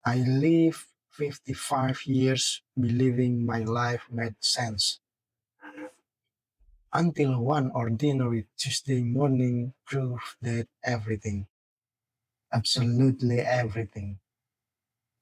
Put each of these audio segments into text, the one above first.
I lived 55 years believing my life made sense until one ordinary Tuesday morning proved that everything, absolutely everything,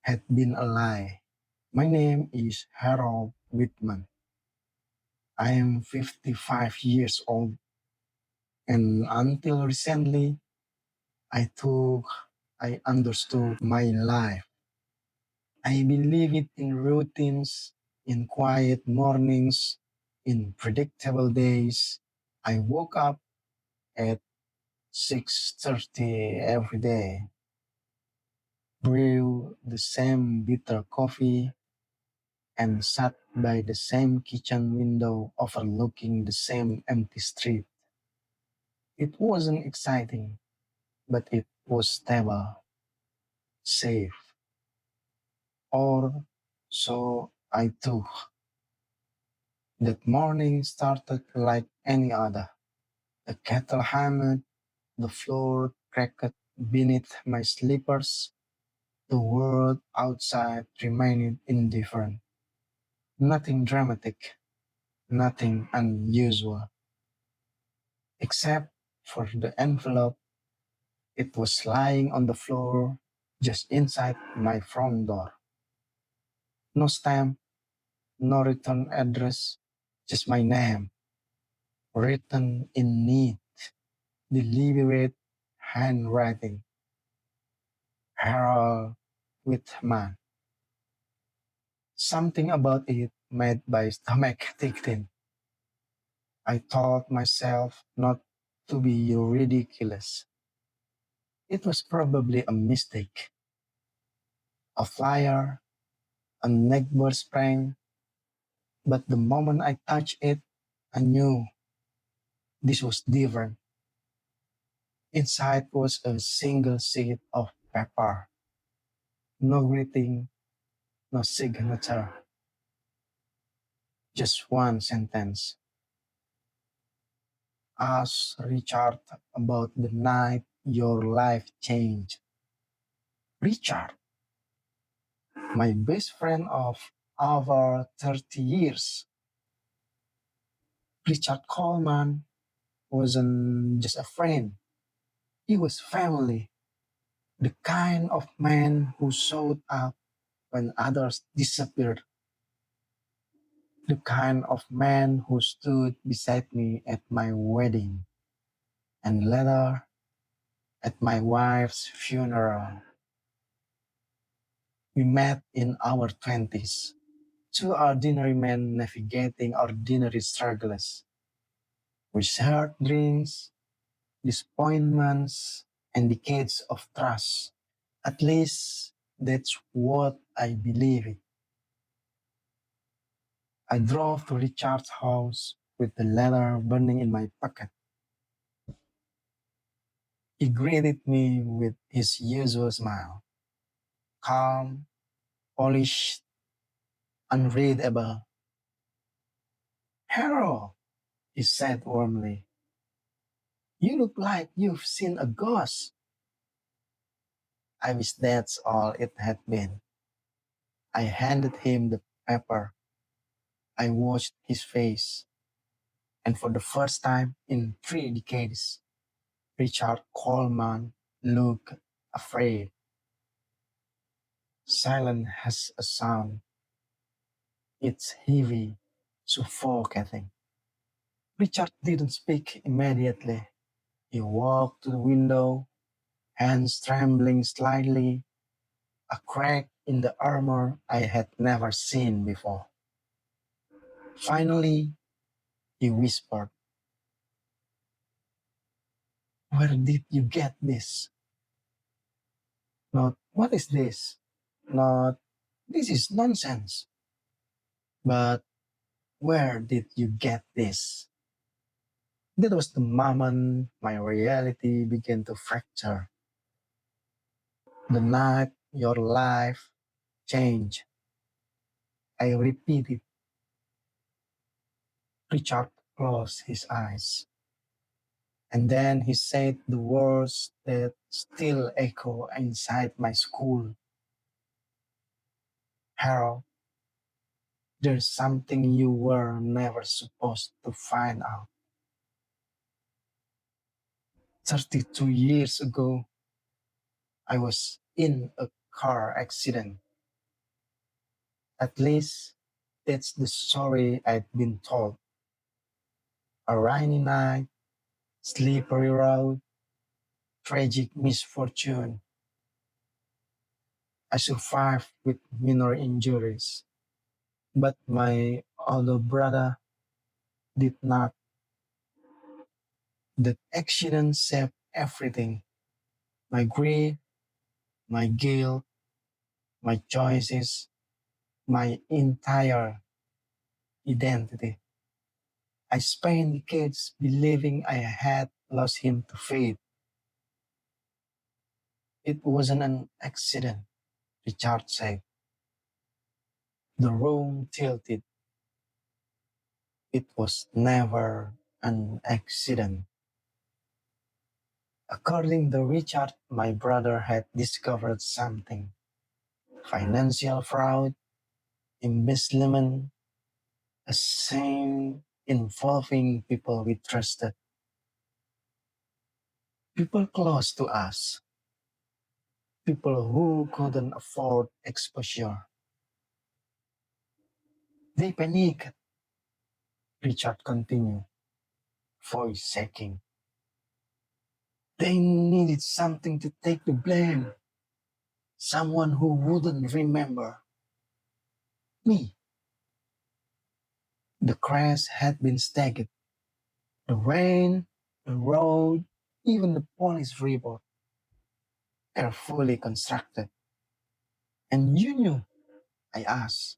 had been a lie. My name is Harold Whitman. I am 55 years old, and until recently, I thought I understood my life. I believe it in routines, in quiet mornings, in predictable days. I woke up at 6:30 every day, brew the same bitter coffee, and sat by the same kitchen window overlooking the same empty street. It wasn't exciting, but it was stable, safe, or so I thought. That morning started like any other. The kettle hammered, the floor cracked beneath my slippers, the world outside remained indifferent. Nothing dramatic, nothing unusual, except for the envelope. It was lying on the floor just inside my front door. No stamp, no return address, just my name, written in neat, deliberate handwriting. Harold Withman. Something about it made my stomach tighten. I told myself not to be ridiculous. It was probably a mistake, a flyer, a neighbor's prank, but the moment I touched it, I knew this was different. Inside was a single sheet of paper, no greeting, no signature, just one sentence. Ask Richard about the night your life changed. Richard, my best friend of over 30 years. Richard Coleman wasn't just a friend, he was family. The kind of man who showed up when others disappeared. The kind of man who stood beside me at my wedding and later at my wife's funeral. We met in our 20s, two ordinary men navigating ordinary struggles. We shared dreams, disappointments, and decades of trust. At least that's what I believe. I drove to Richard's house with the letter burning in my pocket. He greeted me with his usual smile, calm, polished, unreadable. Harold, he said warmly, you look like you've seen a ghost. I wish that's all it had been. I handed him the paper. I watched his face, and for the first time in 3 decades, Richard Coleman looked afraid. Silence has a sound. It's heavy, suffocating. Richard didn't speak immediately. He walked to the window, hands trembling slightly, a crack in the armor I had never seen before. Finally, he whispered, where did you get this? Not, what is this? Not, this is nonsense. But where did you get this? That was the moment my reality began to fracture. The night your life changed. I repeated. Richard closed his eyes. And then he said the words that still echo inside my skull. Harold, there's something you were never supposed to find out. 32 years ago, I was in a car accident. At least that's the story I'd been told. A rainy night, slippery road, tragic misfortune. I survived with minor injuries, but my older brother did not. That accident saved everything: my grief, my guilt, my choices, my entire identity. I spent decades believing I had lost him to fate. It wasn't an accident, Richard said. The room tilted. It was never an accident. According to Richard, my brother had discovered something: financial fraud, embezzlement, a shame involving people we trusted, people close to us, people who couldn't afford exposure. They panicked, Richard continued, voice shaking. They needed something to take the blame, someone who wouldn't remember me. The crash had been staggered. The rain, the road, even the police report, carefully constructed. And you knew, I asked.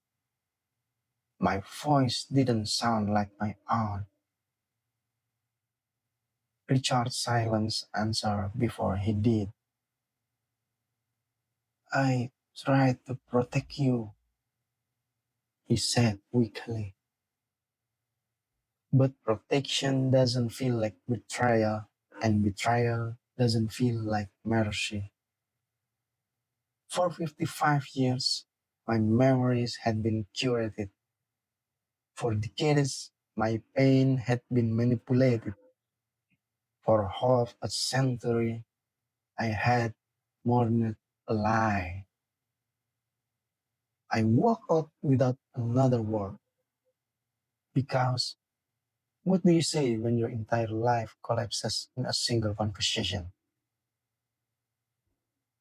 My voice didn't sound like my own. Richard silenced answer before he did. I tried to protect you, he said weakly. But protection doesn't feel like betrayal, and betrayal doesn't feel like mercy. For 55 years, my memories had been curated. For decades, my pain had been manipulated. For half a century, I had mourned a lie. I walked out without another word because what do you say when your entire life collapses in a single conversation?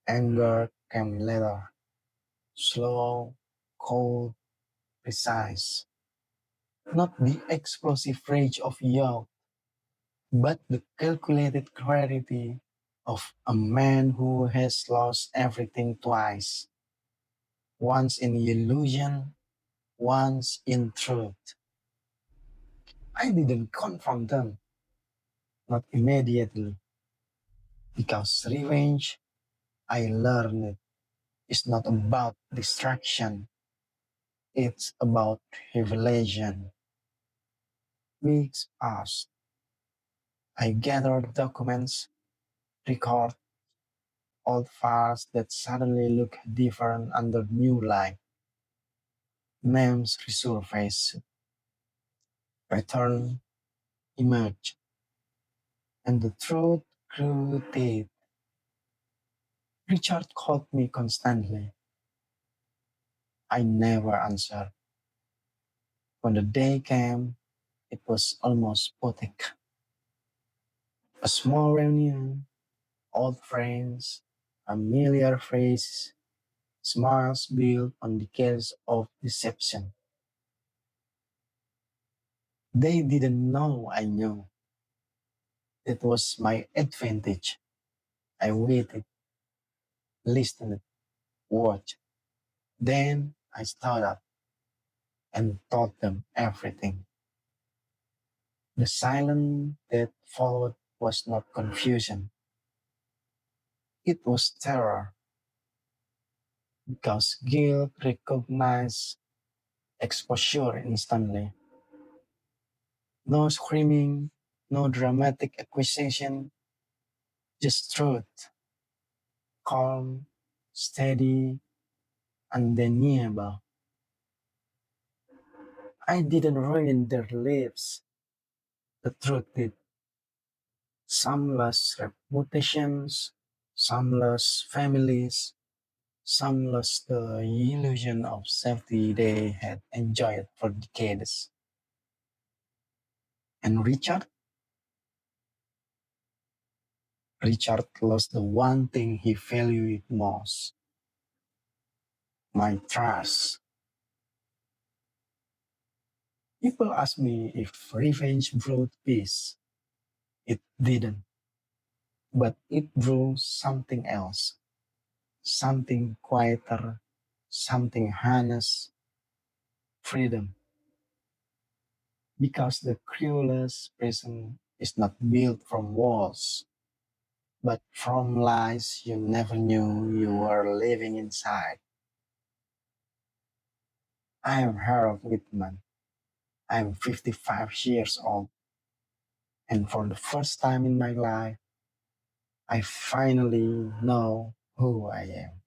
Anger came later, slow, cold, precise. Not the explosive rage of youth, but the calculated clarity of a man who has lost everything twice, once in illusion, once in truth. I didn't confront them, not immediately, because revenge, I learned, is not about distraction, it's about revelation. Weeks passed. I gathered documents, record old files that suddenly look different under new light. Names resurfaced, pattern emerged, and the truth grew deep. Richard called me constantly. I never answered. When the day came, it was almost poetic. A small reunion, old friends, familiar faces, smiles built on decades of deception. They didn't know I knew. It was my advantage. I waited, listened, watched. Then I stood up and told them everything. The silence that followed was not confusion. It was terror because guilt recognized exposure instantly. No screaming, no dramatic accusation, just truth, calm, steady, undeniable. I didn't ruin their lives. The truth is, some lost reputations, some lost families, some lost the illusion of safety they had enjoyed for decades. And Richard lost the one thing he valued most, my trust. People ask me if revenge brought peace. It didn't, but it brought something else, something quieter, something honest, freedom. Because the cruelest prison is not built from walls, but from lies you never knew you were living inside. I am Harold Whitman. I am 55 years old, and for the first time in my life, I finally know who I am.